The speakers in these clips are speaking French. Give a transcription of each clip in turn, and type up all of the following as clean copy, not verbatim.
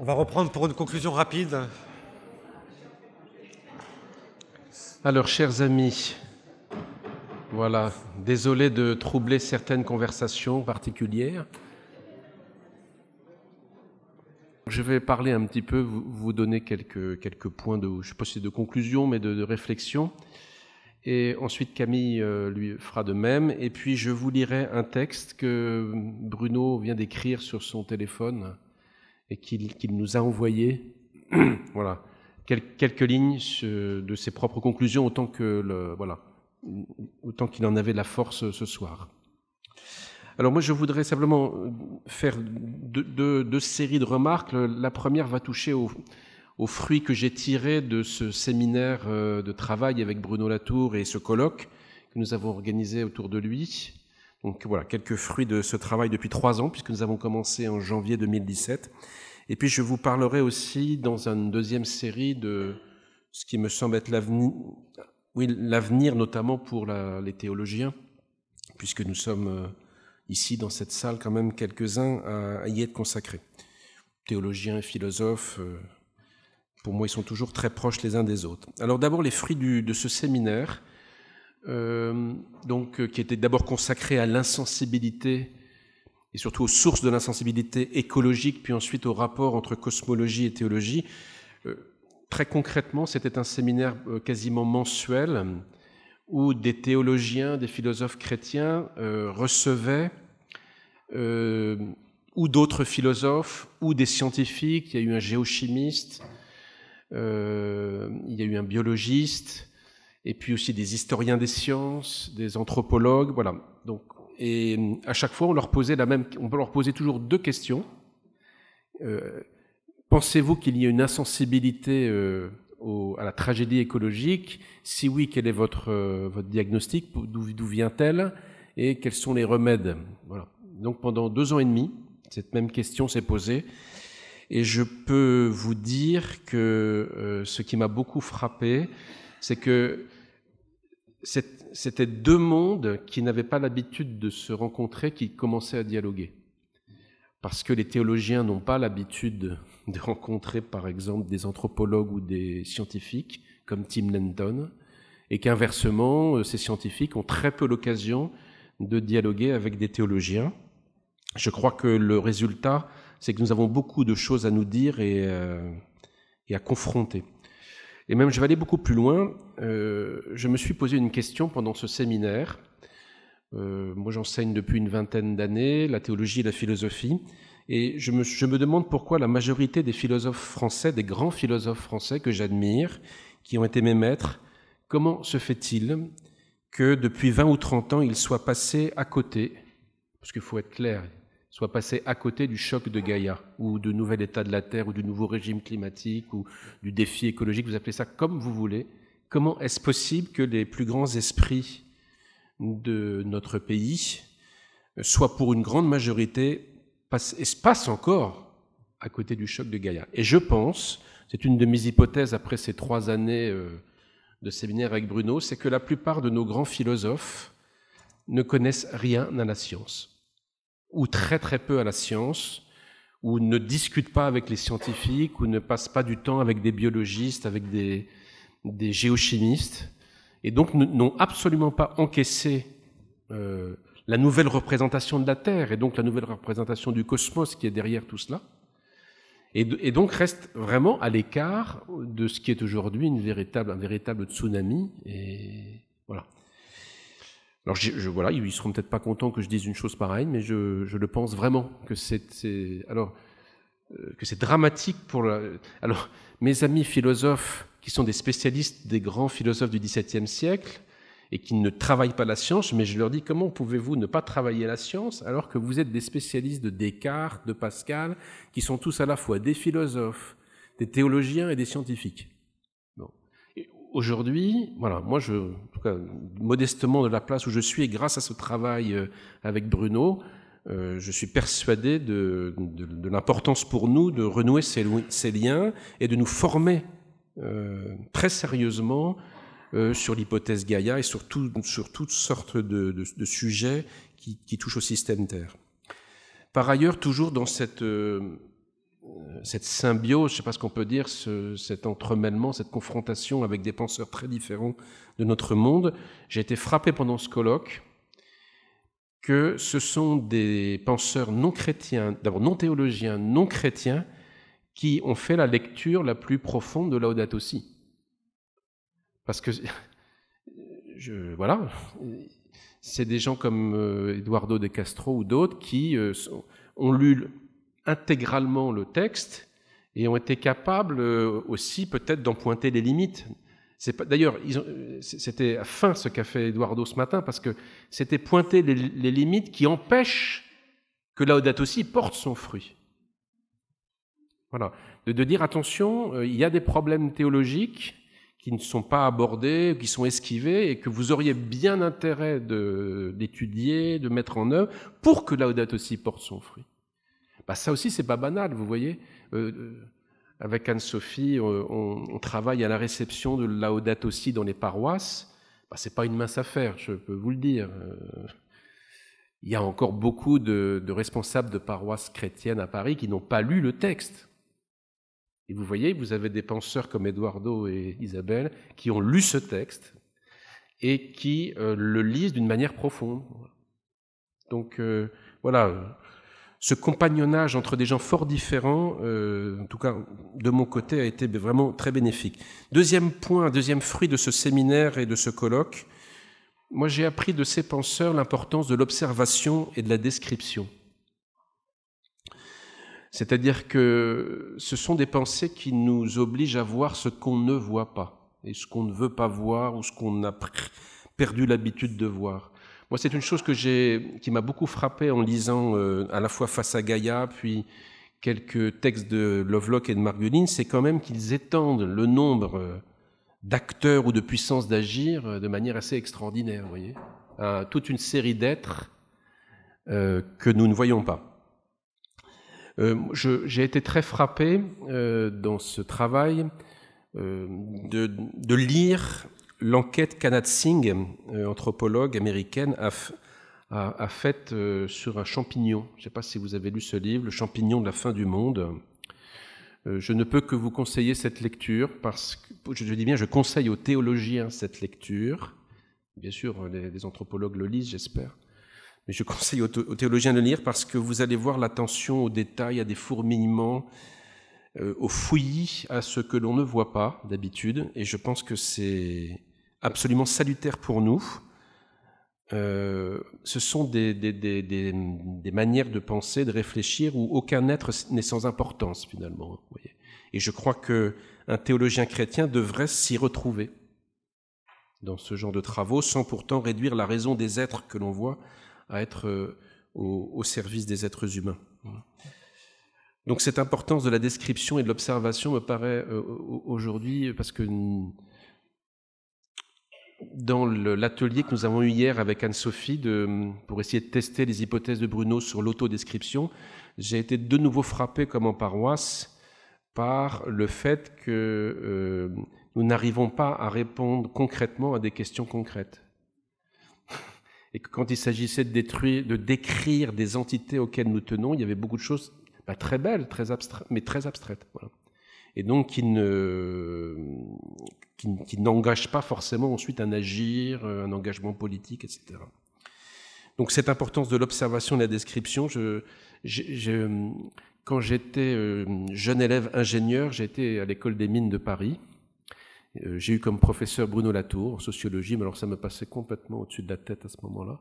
On va reprendre pour une conclusion rapide. Alors, chers amis, voilà, désolé de troubler certaines conversations particulières. Je vais parler un petit peu, vous donner quelques points de, je ne sais pas si c'est de conclusion, mais de réflexion. Et ensuite, Camille lui fera de même. Et puis, je vous lirai un texte que Bruno vient d'écrire sur son téléphone et qu'il nous a envoyé. Voilà, quelques lignes de ses propres conclusions, autant qu'il en avait la force ce soir. Alors moi, je voudrais simplement faire deux séries de remarques. La première va toucher aux fruits que j'ai tirés de ce séminaire de travail avec Bruno Latour et ce colloque que nous avons organisé autour de lui. Donc voilà, quelques fruits de ce travail depuis 3 ans, puisque nous avons commencé en janvier 2017. Et puis je vous parlerai aussi dans une deuxième série de ce qui me semble être l'avenir notamment pour les théologiens, puisque nous sommes ici dans cette salle quand même quelques-uns à y être consacrés. Théologiens et philosophes, pour moi ils sont toujours très proches les uns des autres. Alors d'abord les fruits de ce séminaire, qui était d'abord consacré à l'insensibilité et surtout aux sources de l'insensibilité écologique, puis ensuite au rapport entre cosmologie et théologie. Très concrètement, c'était un séminaire quasiment mensuel où des théologiens, des philosophes chrétiens recevaient ou d'autres philosophes, ou des scientifiques. Il y a eu un géochimiste, il y a eu un biologiste, et puis aussi des historiens des sciences, des anthropologues, voilà. Donc, et à chaque fois, on leur posait toujours 2 questions. Pensez-vous qu'il y ait une insensibilité à la tragédie écologique? Si oui, quel est votre diagnostic? D'où vient-elle? Et quels sont les remèdes? Voilà. Donc pendant 2 ans et demi, cette même question s'est posée. Et je peux vous dire que ce qui m'a beaucoup frappé, c'est que c'était 2 mondes qui n'avaient pas l'habitude de se rencontrer, qui commençaient à dialoguer. Parce que les théologiens n'ont pas l'habitude de rencontrer, par exemple, des anthropologues ou des scientifiques, comme Tim Lenton, et qu'inversement, ces scientifiques ont très peu l'occasion de dialoguer avec des théologiens. Je crois que le résultat, c'est que nous avons beaucoup de choses à nous dire et à confronter. Et même, je vais aller beaucoup plus loin. Je me suis posé une question pendant ce séminaire. Moi, j'enseigne depuis une 20aine d'années la théologie et la philosophie. Et je me demande pourquoi la majorité des philosophes français, des grands philosophes français que j'admire, qui ont été mes maîtres, comment se fait-il que depuis 20 ou 30 ans, ils soient passés à côté, parce qu'il faut être clair, soient passés à côté du choc de Gaïa, ou du nouvel état de la Terre, ou du nouveau régime climatique, ou du défi écologique, vous appelez ça comme vous voulez. Comment est-ce possible que les plus grands esprits de notre pays soient pour une grande majorité passent encore à côté du choc de Gaïa? Et je pense, c'est une de mes hypothèses après ces 3 années de séminaire avec Bruno, c'est que la plupart de nos grands philosophes ne connaissent rien à la science, ou très très peu à la science, ou ne discutent pas avec les scientifiques, ou ne passent pas du temps avec des biologistes, avec des géochimistes, et donc n'ont absolument pas encaissé la nouvelle représentation de la Terre, et donc la nouvelle représentation du cosmos qui est derrière tout cela, et donc restent vraiment à l'écart de ce qui est aujourd'hui un véritable tsunami, et voilà. Alors voilà, ils seront peut-être pas contents que je dise une chose pareille, mais je le pense vraiment que c'est dramatique pour Alors, mes amis philosophes qui sont des spécialistes des grands philosophes du XVIIe siècle et qui ne travaillent pas la science, mais je leur dis, comment pouvez-vous ne pas travailler la science alors que vous êtes des spécialistes de Descartes, de Pascal, qui sont tous à la fois des philosophes, des théologiens et des scientifiques. Bon. Et aujourd'hui, voilà, moi, en tout cas, modestement de la place où je suis, et grâce à ce travail avec Bruno, je suis persuadé de l'importance pour nous de renouer ces liens et de nous former très sérieusement sur l'hypothèse Gaïa et sur toutes sortes de sujets qui touchent au système Terre. Par ailleurs, toujours dans cette cette symbiose, je ne sais pas ce qu'on peut dire, cet entremêlement, cette confrontation avec des penseurs très différents de notre monde. J'ai été frappé pendant ce colloque que ce sont des penseurs non chrétiens, d'abord non théologiens, non chrétiens, qui ont fait la lecture la plus profonde de Laudato Si. Parce que, voilà, c'est des gens comme Eduardo de Castro ou d'autres qui ont lu intégralement le texte et ont été capables aussi peut-être d'en pointer les limites. D'ailleurs, c'était à fin ce qu'a fait Eduardo ce matin, parce que c'était pointer les limites qui empêchent que Laudato Si porte son fruit. Voilà. De dire, attention, il y a des problèmes théologiques qui ne sont pas abordés, qui sont esquivés, et que vous auriez bien intérêt d'étudier, de mettre en œuvre, pour que Laudato Si porte son fruit. Bah, ça aussi, c'est pas banal, vous voyez. Avec Anne-Sophie, on travaille à la réception de Laudato Si dans les paroisses. Bah, c'est pas une mince affaire, je peux vous le dire. Il y a encore beaucoup de responsables de paroisses chrétiennes à Paris qui n'ont pas lu le texte. Et vous voyez, vous avez des penseurs comme Eduardo et Isabelle qui ont lu ce texte et qui le lisent d'une manière profonde. Donc voilà, ce compagnonnage entre des gens fort différents, en tout cas de mon côté, a été vraiment très bénéfique. Deuxième point, deuxième fruit de ce séminaire et de ce colloque, moi j'ai appris de ces penseurs l'importance de l'observation et de la description. C'est-à-dire que ce sont des pensées qui nous obligent à voir ce qu'on ne voit pas, et ce qu'on ne veut pas voir, ou ce qu'on a perdu l'habitude de voir. Moi, c'est une chose qui m'a beaucoup frappé en lisant à la fois Face à Gaïa, puis quelques textes de Lovelock et de Marguline, c'est quand même qu'ils étendent le nombre d'acteurs ou de puissances d'agir de manière assez extraordinaire, vous voyez, à toute une série d'êtres que nous ne voyons pas. J'ai été très frappé dans ce travail de lire l'enquête qu'Anat Singh, anthropologue américaine, a faite sur un champignon. Je ne sais pas si vous avez lu ce livre, Le champignon de la fin du monde. Je ne peux que vous conseiller cette lecture, parce que, je dis bien, je conseille aux théologiens cette lecture. Bien sûr, les anthropologues le lisent, j'espère. Mais je conseille aux théologiens de lire parce que vous allez voir l'attention aux détails, à des fourmillements, au fouillis, à ce que l'on ne voit pas d'habitude. Et je pense que c'est absolument salutaire pour nous. Ce sont des manières de penser, de réfléchir où aucun être n'est sans importance finalement. Vous voyez. Et je crois qu'un théologien chrétien devrait s'y retrouver dans ce genre de travaux, sans pourtant réduire la raison des êtres que l'on voit à être au service des êtres humains. Donc cette importance de la description et de l'observation me paraît aujourd'hui, parce que dans l'atelier que nous avons eu hier avec Anne-Sophie pour essayer de tester les hypothèses de Bruno sur l'autodescription, j'ai été de nouveau frappé, comme en paroisse, par le fait que nous n'arrivons pas à répondre concrètement à des questions concrètes. Et que quand il s'agissait de décrire des entités auxquelles nous tenons, il y avait beaucoup de choses très belles, mais très abstraites. Voilà. Et donc qui n'engagent pas forcément ensuite un agir, un engagement politique, etc. Donc cette importance de l'observation et de la description, quand j'étais jeune élève ingénieur, j'étais à l'école des mines de Paris. J'ai eu comme professeur Bruno Latour en sociologie, mais alors ça me passait complètement au-dessus de la tête à ce moment-là.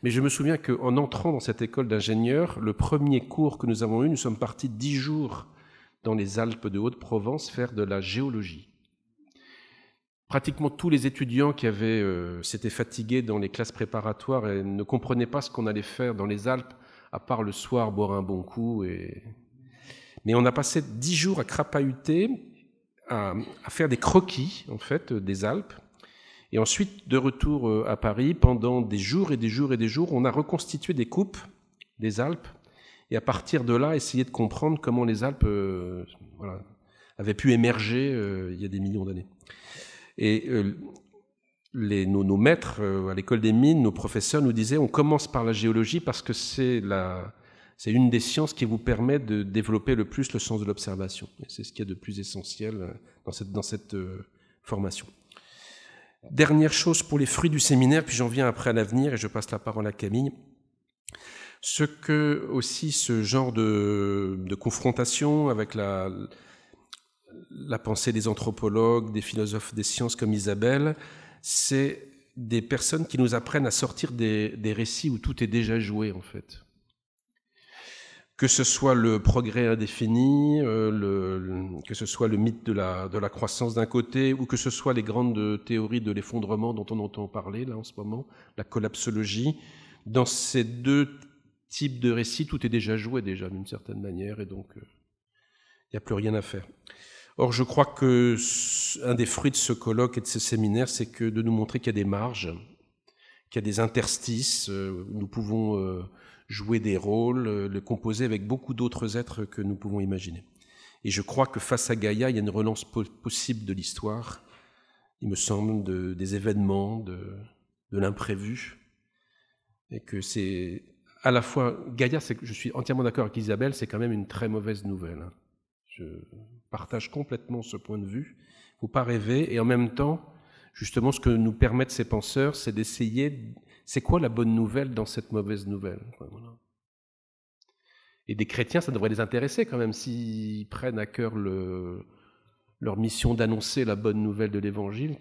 Mais je me souviens qu'en entrant dans cette école d'ingénieur, le premier cours que nous avons eu, nous sommes partis 10 jours dans les Alpes de Haute-Provence faire de la géologie. Pratiquement tous les étudiants qui s'étaient fatigués dans les classes préparatoires et ne comprenaient pas ce qu'on allait faire dans les Alpes, à part le soir boire un bon coup. Mais on a passé 10 jours à crapahuter, à faire des croquis, en fait, des Alpes. Et ensuite, de retour à Paris, pendant des jours et des jours et des jours, on a reconstitué des coupes des Alpes. Et à partir de là, essayer de comprendre comment les Alpes avaient pu émerger il y a des millions d'années. Et nos maîtres à l'école des mines, nos professeurs nous disaient, on commence par la géologie parce que c'est c'est une des sciences qui vous permet de développer le plus le sens de l'observation. Et c'est ce qu'il y a de plus essentiel dans cette formation. Dernière chose pour les fruits du séminaire, puis j'en viens après à l'avenir et je passe la parole à Camille. Ce genre de confrontation avec la pensée des anthropologues, des philosophes des sciences comme Isabelle, c'est des personnes qui nous apprennent à sortir des récits où tout est déjà joué, en fait. Que ce soit le progrès indéfini, que ce soit le mythe de la croissance d'un côté, ou que ce soit les grandes théories de l'effondrement dont on entend parler là en ce moment, la collapsologie, dans ces deux types de récits, tout est déjà joué déjà d'une certaine manière, et donc il n'y a plus rien à faire. Or, je crois que un des fruits de ce colloque et de ce séminaire, c'est que de nous montrer qu'il y a des marges, qu'il y a des interstices, où nous pouvons jouer des rôles, le composer avec beaucoup d'autres êtres que nous pouvons imaginer. Et je crois que face à Gaïa, il y a une relance possible de l'histoire, il me semble, des événements, de l'imprévu, et que c'est à la fois... Gaïa, je suis entièrement d'accord avec Isabelle, c'est quand même une très mauvaise nouvelle. Je partage complètement ce point de vue. Il ne faut pas rêver, et en même temps, justement, ce que nous permettent ces penseurs, c'est d'essayer... C'est quoi la bonne nouvelle dans cette mauvaise nouvelle? Voilà. Et des chrétiens, ça devrait les intéresser quand même, s'ils prennent à cœur leur mission d'annoncer la bonne nouvelle de l'Évangile.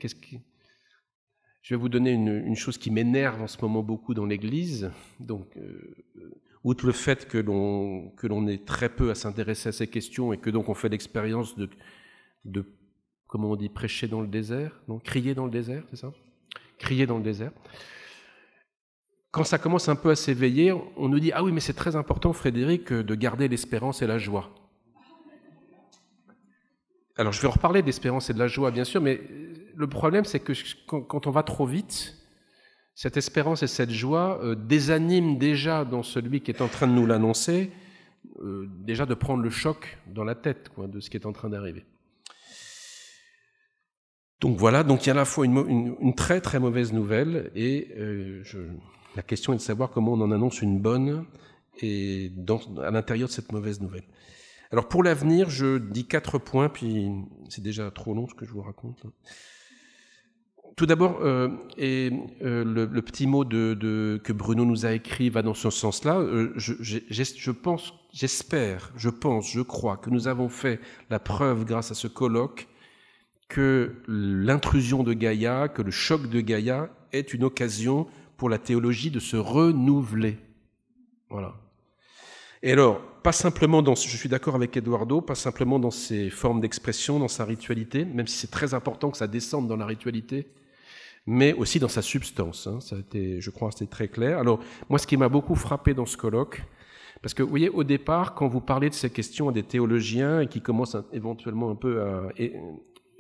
Je vais vous donner une chose qui m'énerve en ce moment beaucoup dans l'Église. Donc, outre le fait que l'on est très peu à s'intéresser à ces questions et que donc on fait l'expérience de comment on dit, prêcher dans le désert, non, crier dans le désert, c'est ça? Crier dans le désert. Quand ça commence un peu à s'éveiller, on nous dit « Ah oui, mais c'est très important, Frédéric, de garder l'espérance et la joie. » Alors, je vais en reparler d'espérance et de la joie, bien sûr, mais le problème, c'est que quand on va trop vite, cette espérance et cette joie désaniment déjà dans celui qui est en train de nous l'annoncer, déjà de prendre le choc dans la tête de ce qui est en train d'arriver. Donc voilà, donc il y a à la fois une très très mauvaise nouvelle et la question est de savoir comment on en annonce une bonne et à l'intérieur de cette mauvaise nouvelle. Alors pour l'avenir, je dis 4 points, puis c'est déjà trop long ce que je vous raconte. Tout d'abord, le petit mot que Bruno nous a écrit va dans ce sens-là. Je crois que nous avons fait la preuve grâce à ce colloque que l'intrusion de Gaïa, que le choc de Gaïa est une occasion pour la théologie de se renouveler. Voilà. Et alors, pas simplement je suis d'accord avec Eduardo, pas simplement dans ses formes d'expression, dans sa ritualité, même si c'est très important que ça descende dans la ritualité, mais aussi dans sa substance. Ça a été, je crois, c'était très clair. Alors, moi, ce qui m'a beaucoup frappé dans ce colloque, parce que, vous voyez, au départ, quand vous parlez de ces questions à des théologiens et qui commencent éventuellement un peu à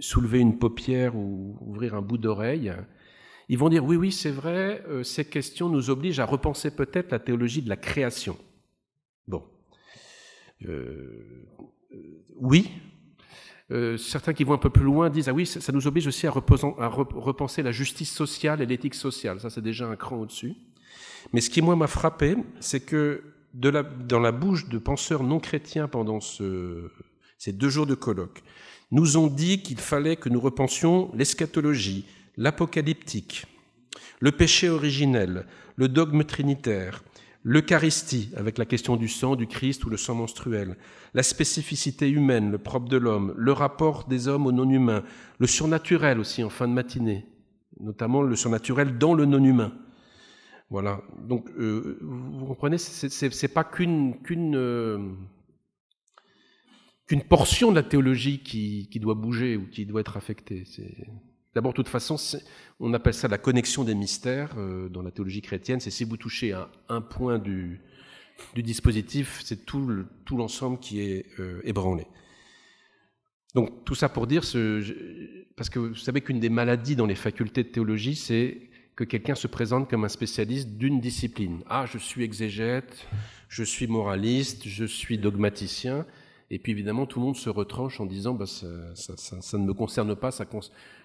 soulever une paupière ou ouvrir un bout d'oreille, ils vont dire, oui, c'est vrai, ces questions nous obligent à repenser peut-être la théologie de la création. Bon. Oui. Certains qui vont un peu plus loin disent, ah oui, ça nous oblige aussi à repenser la justice sociale et l'éthique sociale. Ça, c'est déjà un cran au-dessus. Mais ce qui, moi, m'a frappé, c'est que dans la bouche de penseurs non chrétiens pendant ces 2 jours de colloque, nous ont dit qu'il fallait que nous repensions l'eschatologie, l'apocalyptique, le péché originel, le dogme trinitaire, l'Eucharistie, avec la question du sang du Christ ou le sang menstruel, la spécificité humaine, le propre de l'homme, le rapport des hommes aux non-humains, le surnaturel aussi en fin de matinée, notamment le surnaturel dans le non-humain. Voilà. Donc, vous comprenez, c'est pas qu'une portion de la théologie qui doit bouger ou qui doit être affectée. D'abord, de toute façon, on appelle ça la connexion des mystères dans la théologie chrétienne. C'est si vous touchez à un point du dispositif, c'est tout l'ensemble qui est ébranlé. Donc, tout ça pour dire, parce que vous savez qu'une des maladies dans les facultés de théologie, c'est que quelqu'un se présente comme un spécialiste d'une discipline. Ah, je suis exégète, je suis moraliste, je suis dogmaticien. Et puis évidemment, tout le monde se retranche en disant bah, ça ne me concerne pas.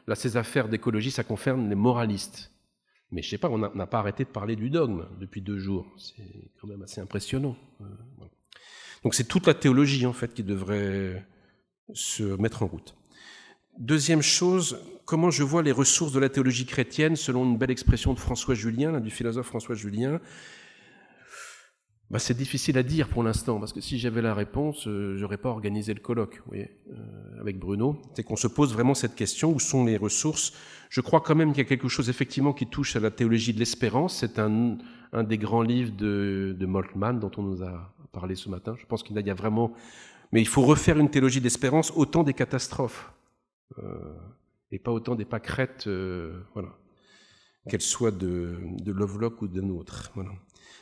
Là, ces affaires d'écologie, ça concerne les moralistes. Mais je sais pas, on n'a pas arrêté de parler du dogme depuis 2 jours. C'est quand même assez impressionnant. Voilà. Donc c'est toute la théologie, en fait, qui devrait se mettre en route. Deuxième chose, comment je vois les ressources de la théologie chrétienne, selon une belle expression de François Julien, du philosophe François Julien. C'est difficile à dire pour l'instant, parce que si j'avais la réponse, j'aurais pas organisé le colloque, vous voyez, avec Bruno. C'est qu'on se pose vraiment cette question, où sont les ressources? Je crois quand même qu'il y a quelque chose effectivement qui touche à la théologie de l'espérance. C'est un des grands livres de Moltmann dont on nous a parlé ce matin. Je pense qu'il y a vraiment... Mais il faut refaire une théologie d'espérance autant des catastrophes, et pas autant des pâquerettes, voilà, qu'elles soient de Lovelock ou d'un autre, voilà.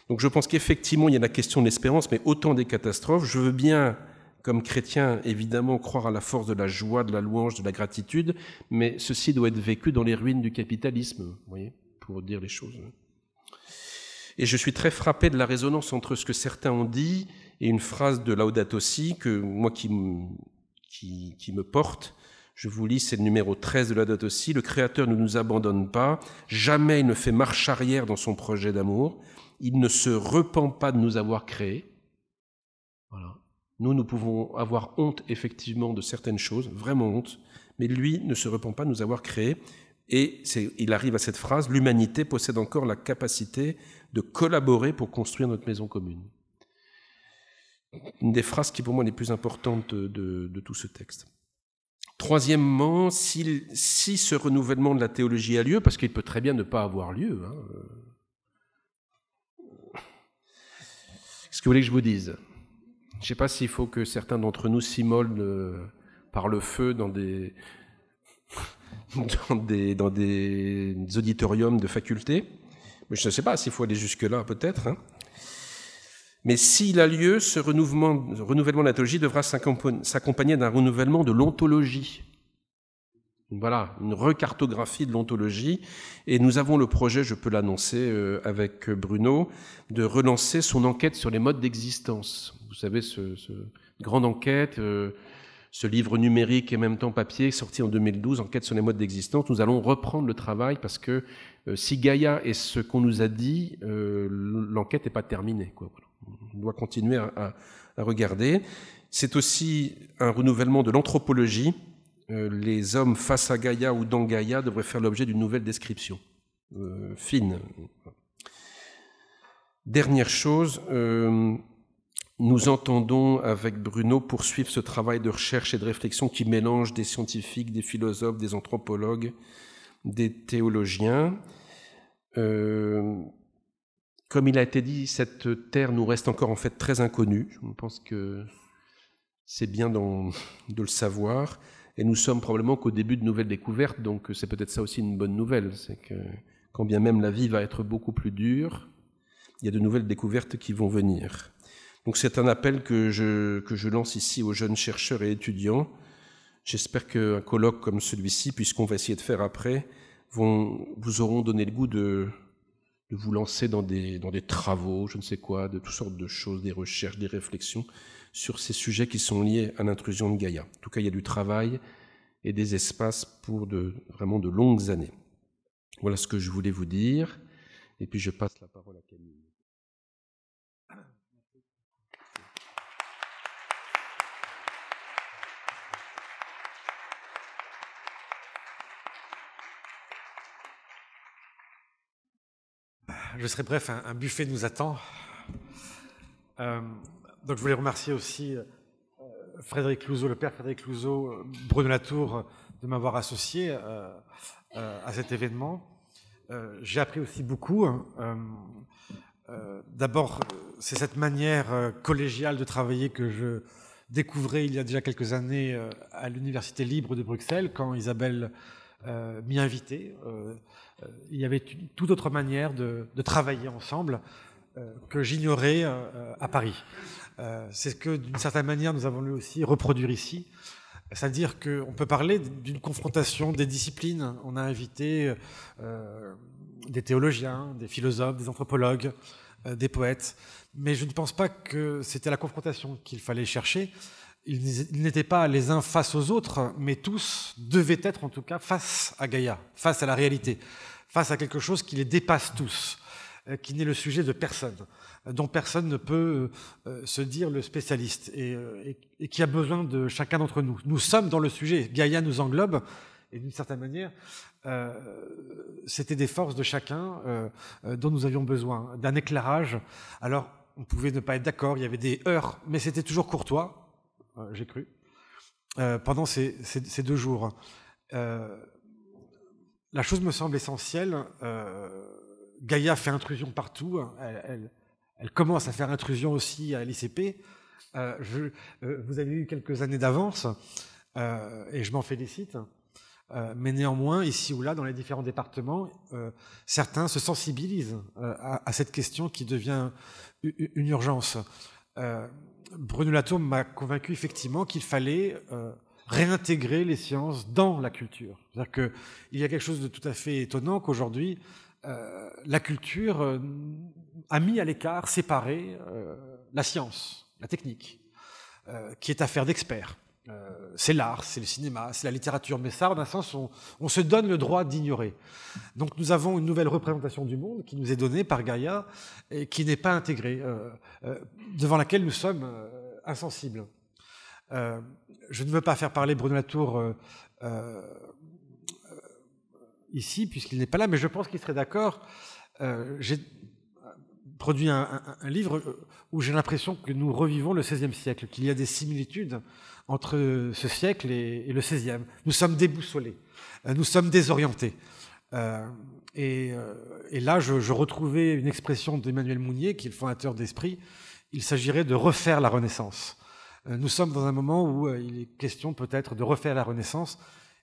Donc je pense qu'effectivement, il y a la question de l'espérance, mais autant des catastrophes. Je veux bien, comme chrétien, évidemment, croire à la force de la joie, de la louange, de la gratitude, mais ceci doit être vécu dans les ruines du capitalisme, vous voyez, pour dire les choses. Et je suis très frappé de la résonance entre ce que certains ont dit et une phrase de Laudato Si, que moi qui me porte. Je vous lis, c'est le numéro 13 de Laudato Si. Le Créateur ne nous abandonne pas, jamais il ne fait marche arrière dans son projet d'amour. Il ne se repent pas de nous avoir créés. Voilà. Nous pouvons avoir honte, effectivement, de certaines choses, vraiment honte, mais lui ne se repent pas de nous avoir créés. Et il arrive à cette phrase, l'humanité possède encore la capacité de collaborer pour construire notre maison commune. Une des phrases qui, pour moi, est les plus importantes de tout ce texte. Troisièmement, si ce renouvellement de la théologie a lieu, parce qu'il peut très bien ne pas avoir lieu, hein, qu'est-ce que vous voulez que je vous dise? Je ne sais pas s'il faut que certains d'entre nous s'immolent par le feu dans des auditoriums de faculté. Mais je ne sais pas s'il faut aller jusque-là, peut-être. Hein. Mais s'il a lieu, ce renouvellement de la théologie devra s'accompagner d'un renouvellement de l'ontologie. Voilà, une recartographie de l'ontologie. Et nous avons le projet, je peux l'annoncer avec Bruno, de relancer son enquête sur les modes d'existence. Vous savez, ce grande enquête, ce livre numérique et en même temps papier, sorti en 2012, Enquête sur les modes d'existence. Nous allons reprendre le travail parce que si Gaïa est ce qu'on nous a dit, l'enquête n'est pas terminée, quoi. Voilà. On doit continuer à regarder. C'est aussi un renouvellement de l'anthropologie. Les hommes face à Gaïa ou dans Gaïa devraient faire l'objet d'une nouvelle description, fine. Dernière chose, nous entendons avec Bruno poursuivre ce travail de recherche et de réflexion qui mélange des scientifiques, des philosophes, des anthropologues, des théologiens. Comme il a été dit, cette terre nous reste encore en fait très inconnue. Je pense que c'est bien de le savoir. Et nous sommes probablement qu'au début de nouvelles découvertes, donc c'est peut-être ça aussi une bonne nouvelle, c'est que quand bien même la vie va être beaucoup plus dure, il y a de nouvelles découvertes qui vont venir. Donc c'est un appel que je lance ici aux jeunes chercheurs et étudiants. J'espère qu'un colloque comme celui-ci, puisqu'on va essayer de faire après, vous auront donné le goût de vous lancer dans des travaux, je ne sais quoi, de toutes sortes de choses, des recherches, des réflexions sur ces sujets qui sont liés à l'intrusion de Gaïa. En tout cas, il y a du travail et des espaces pour vraiment de longues années. Voilà ce que je voulais vous dire. Et puis je passe la parole à Camille. Je serai bref, un buffet nous attend. Donc je voulais remercier aussi Frédéric Clouzot, le père Frédéric Clouzot, Bruno Latour, de m'avoir associé à cet événement. J'ai appris aussi beaucoup. D'abord, c'est cette manière collégiale de travailler que je découvrais il y a déjà quelques années à l'Université libre de Bruxelles, quand Isabelle m'y invitait. Il y avait une toute autre manière de travailler ensemble que j'ignorais à Paris. C'est ce que, d'une certaine manière, nous avons voulu aussi reproduire ici. C'est-à-dire qu'on peut parler d'une confrontation des disciplines. On a invité des théologiens, des philosophes, des anthropologues, des poètes. Mais je ne pense pas que c'était la confrontation qu'il fallait chercher. Ils n'étaient pas les uns face aux autres, mais tous devaient être en tout cas face à Gaïa, face à la réalité. face à quelque chose qui les dépasse tous, qui n'est le sujet de personne, dont personne ne peut se dire le spécialiste, et qui a besoin de chacun d'entre nous. Nous sommes dans le sujet, Gaïa nous englobe, et d'une certaine manière, c'était des forces de chacun dont nous avions besoin, d'un éclairage. Alors, on pouvait ne pas être d'accord, il y avait des heurts, mais c'était toujours courtois, j'ai cru, pendant ces 2 jours. La chose me semble essentielle. Gaïa fait intrusion partout. Elle commence à faire intrusion aussi à l'ICP. Vous avez eu quelques années d'avance, et je m'en félicite. Mais néanmoins, ici ou là, dans les différents départements, certains se sensibilisent à cette question qui devient une urgence. Bruno Latour m'a convaincu effectivement qu'il fallait réintégrer les sciences dans la culture. C'est-à-dire qu'il y a quelque chose de tout à fait étonnant qu'aujourd'hui, la culture a mis à l'écart, séparé la science, la technique, qui est affaire d'experts. C'est l'art, c'est le cinéma, c'est la littérature, mais ça, en un sens, on se donne le droit d'ignorer. Donc nous avons une nouvelle représentation du monde qui nous est donnée par Gaïa et qui n'est pas intégrée, devant laquelle nous sommes insensibles. Je ne veux pas faire parler Bruno Latour ici, puisqu'il n'est pas là, mais je pense qu'il serait d'accord. J'ai produit un livre où j'ai l'impression que nous revivons le XVIe siècle, qu'il y a des similitudes entre ce siècle et le XVIe. Nous sommes déboussolés, nous sommes désorientés. Et là, je retrouvais une expression d'Emmanuel Mounier, qui est le fondateur d'Esprit. Il s'agirait de refaire la Renaissance. Nous sommes dans un moment où il est question peut-être de refaire la Renaissance,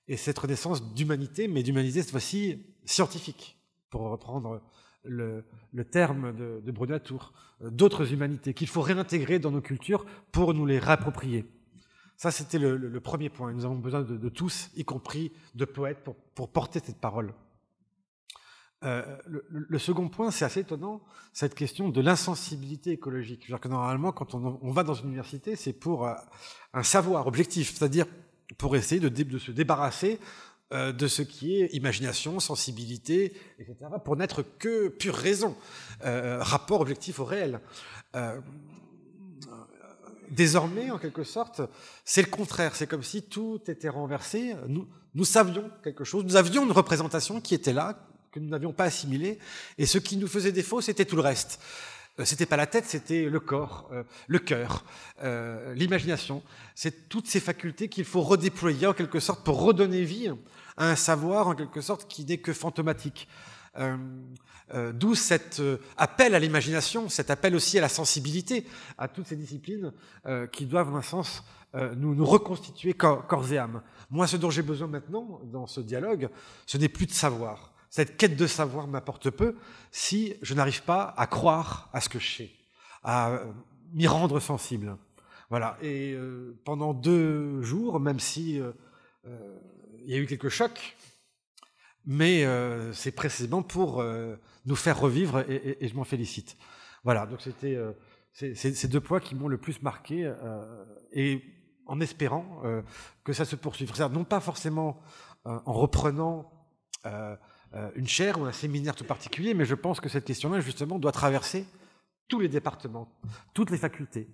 et cette Renaissance d'humanité, mais d'humanité cette fois-ci scientifique, pour reprendre le terme de Bruno Latour, d'autres humanités qu'il faut réintégrer dans nos cultures pour nous les réapproprier. Ça, c'était le premier point. Nous avons besoin de tous, y compris de poètes, pour porter cette parole. Le second point, c'est assez étonnant, cette question de l'insensibilité écologique. C'est-à-dire que normalement, quand on va dans une université, c'est pour un savoir objectif, c'est-à-dire pour essayer de se débarrasser de ce qui est imagination, sensibilité, etc., pour n'être que pure raison, rapport objectif au réel. Désormais, en quelque sorte, c'est le contraire. C'est comme si tout était renversé. Nous savions quelque chose, nous avions une représentation qui était là, que nous n'avions pas assimilée, et ce qui nous faisait défaut, c'était tout le reste. C'était pas la tête, c'était le corps, le cœur, l'imagination. C'est toutes ces facultés qu'il faut redéployer en quelque sorte pour redonner vie à un savoir en quelque sorte qui n'est que fantomatique. D'où cet appel à l'imagination, cet appel aussi à la sensibilité, à toutes ces disciplines qui doivent, en un sens, nous reconstituer corps et âme. Moi, ce dont j'ai besoin maintenant, dans ce dialogue, ce n'est plus de savoir. Cette quête de savoir m'apporte peu si je n'arrive pas à croire à ce que je sais, à m'y rendre sensible. Voilà. Et pendant 2 jours, même si il y a eu quelques chocs, mais c'est précisément pour nous faire revivre, et je m'en félicite. Voilà, donc c'était ces 2 points qui m'ont le plus marqué, et en espérant que ça se poursuive. C'est-à-dire, non pas forcément en reprenant une chaire ou un séminaire tout particulier, mais je pense que cette question-là, justement, doit traverser tous les départements, toutes les facultés,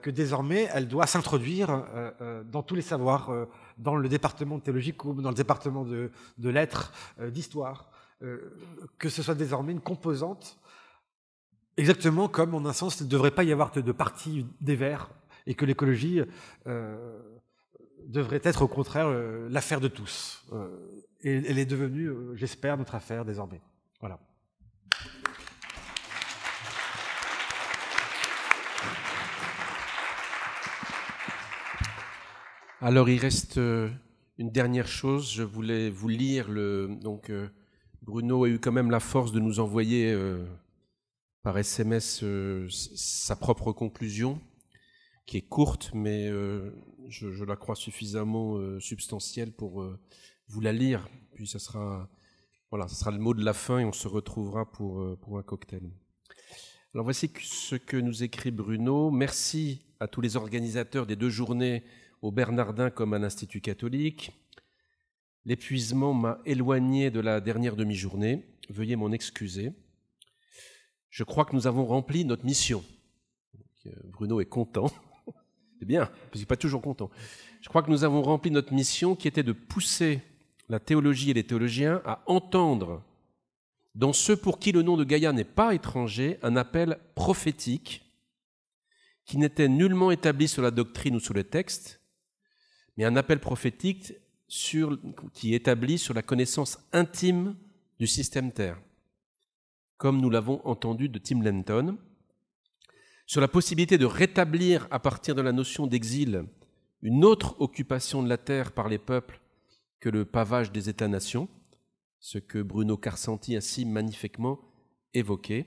que désormais, elle doit s'introduire dans tous les savoirs, dans le département de théologie comme dans le département de lettres, d'histoire, que ce soit désormais une composante, exactement comme, en un sens, il ne devrait pas y avoir de parti des Verts, et que l'écologie devrait être, au contraire, l'affaire de tous. Et elle est devenue, j'espère, notre affaire désormais. Voilà. Alors, il reste une dernière chose. Je voulais vous lire. Bruno a eu quand même la force de nous envoyer par SMS sa propre conclusion, qui est courte, mais je la crois suffisamment substantielle pour vous la lire. Puis ça sera le mot de la fin et on se retrouvera pour un cocktail. Alors voici ce que nous écrit Bruno. Merci à tous les organisateurs des 2 journées au Bernardin comme à l'Institut catholique. L'épuisement m'a éloigné de la dernière demi-journée. Veuillez m'en excuser. Je crois que nous avons rempli notre mission. Bruno est content. C'est bien, parce qu'il n'est pas toujours content. Je crois que nous avons rempli notre mission qui était de pousser la théologie et les théologiens à entendre, dans ceux pour qui le nom de Gaïa n'est pas étranger, un appel prophétique qui n'était nullement établi sur la doctrine ou sur le texte, mais un appel prophétique qui est établi sur la connaissance intime du système Terre, comme nous l'avons entendu de Tim Lenton, sur la possibilité de rétablir à partir de la notion d'exil une autre occupation de la Terre par les peuples que le pavage des États-nations, ce que Bruno Carcenti a si magnifiquement évoqué.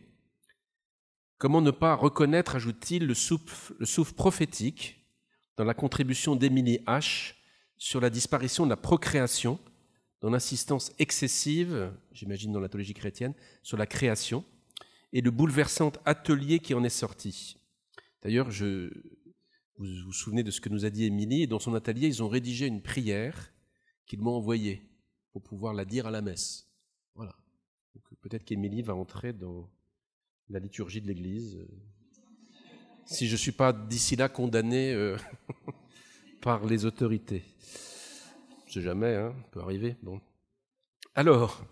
Comment ne pas reconnaître, ajoute-t-il, le souffle prophétique dans la contribution d'Emily H. sur la disparition de la procréation, dans l'insistance excessive, j'imagine dans la théologie chrétienne, sur la création, et le bouleversant atelier qui en est sorti. D'ailleurs, vous vous souvenez de ce que nous a dit Émilie, et dans son atelier, ils ont rédigé une prière qu'ils m'ont envoyée pour pouvoir la dire à la messe. Voilà. Donc, peut-être qu'Émilie va entrer dans la liturgie de l'Église, si je ne suis pas d'ici là condamné par les autorités. Je ne sais jamais, hein, ça peut arriver. Bon. Alors,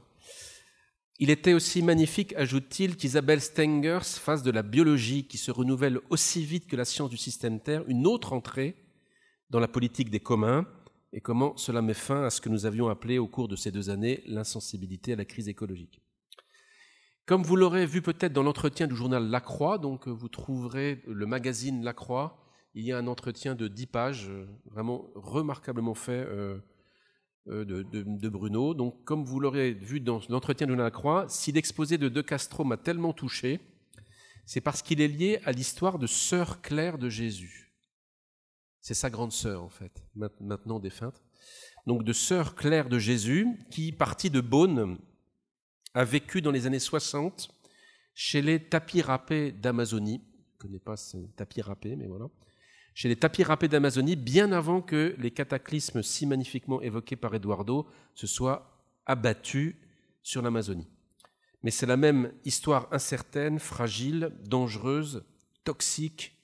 il était aussi magnifique, ajoute-t-il, qu'Isabelle Stengers fasse de la biologie qui se renouvelle aussi vite que la science du système Terre une autre entrée dans la politique des communs, et comment cela met fin à ce que nous avions appelé au cours de ces 2 années l'insensibilité à la crise écologique. Comme vous l'aurez vu peut-être dans l'entretien du journal La Croix, donc vous trouverez le magazine La Croix, il y a un entretien de 10 pages, vraiment remarquablement fait de Bruno. Donc, comme vous l'aurez vu dans l'entretien de La Croix, si l'exposé de De Castro m'a tellement touché, c'est parce qu'il est lié à l'histoire de Sœur Claire de Jésus. C'est sa grande sœur, en fait, maintenant défunte. Donc, de Sœur Claire de Jésus, qui, partie de Beaune, a vécu dans les années 60 chez les tapis râpés d'Amazonie. Je ne connais pas ces tapis râpés, mais voilà. Chez les tapis râpés d'Amazonie, bien avant que les cataclysmes si magnifiquement évoqués par Eduardo se soient abattus sur l'Amazonie. Mais c'est la même histoire incertaine, fragile, dangereuse, toxique,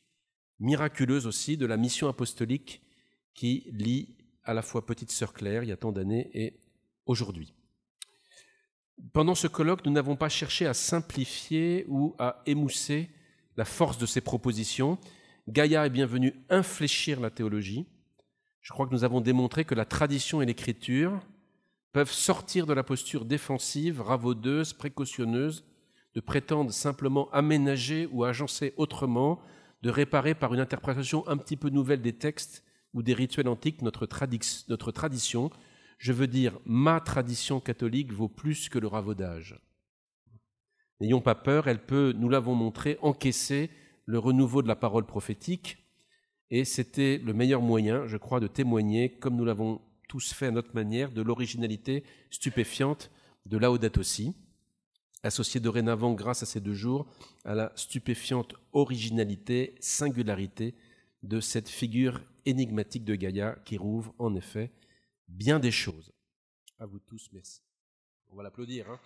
miraculeuse aussi, de la mission apostolique qui lie à la fois Petite Sœur Claire, il y a tant d'années, et aujourd'hui. Pendant ce colloque, nous n'avons pas cherché à simplifier ou à émousser la force de ces propositions. Gaïa est bien venue infléchir la théologie. Je crois que nous avons démontré que la tradition et l'écriture peuvent sortir de la posture défensive, ravaudeuse, précautionneuse, de prétendre simplement aménager ou agencer autrement, de réparer par une interprétation un petit peu nouvelle des textes ou des rituels antiques notre tradition. Je veux dire, ma tradition catholique vaut plus que le ravaudage. N'ayons pas peur, elle peut, nous l'avons montré, encaisser le renouveau de la parole prophétique, et c'était le meilleur moyen, je crois, de témoigner, comme nous l'avons tous fait à notre manière, de l'originalité stupéfiante de Laudato Si, associée dorénavant, grâce à ces 2 jours, à la stupéfiante originalité, singularité de cette figure énigmatique de Gaïa qui rouvre, en effet, bien des choses. À vous tous, merci. On va l'applaudir, hein.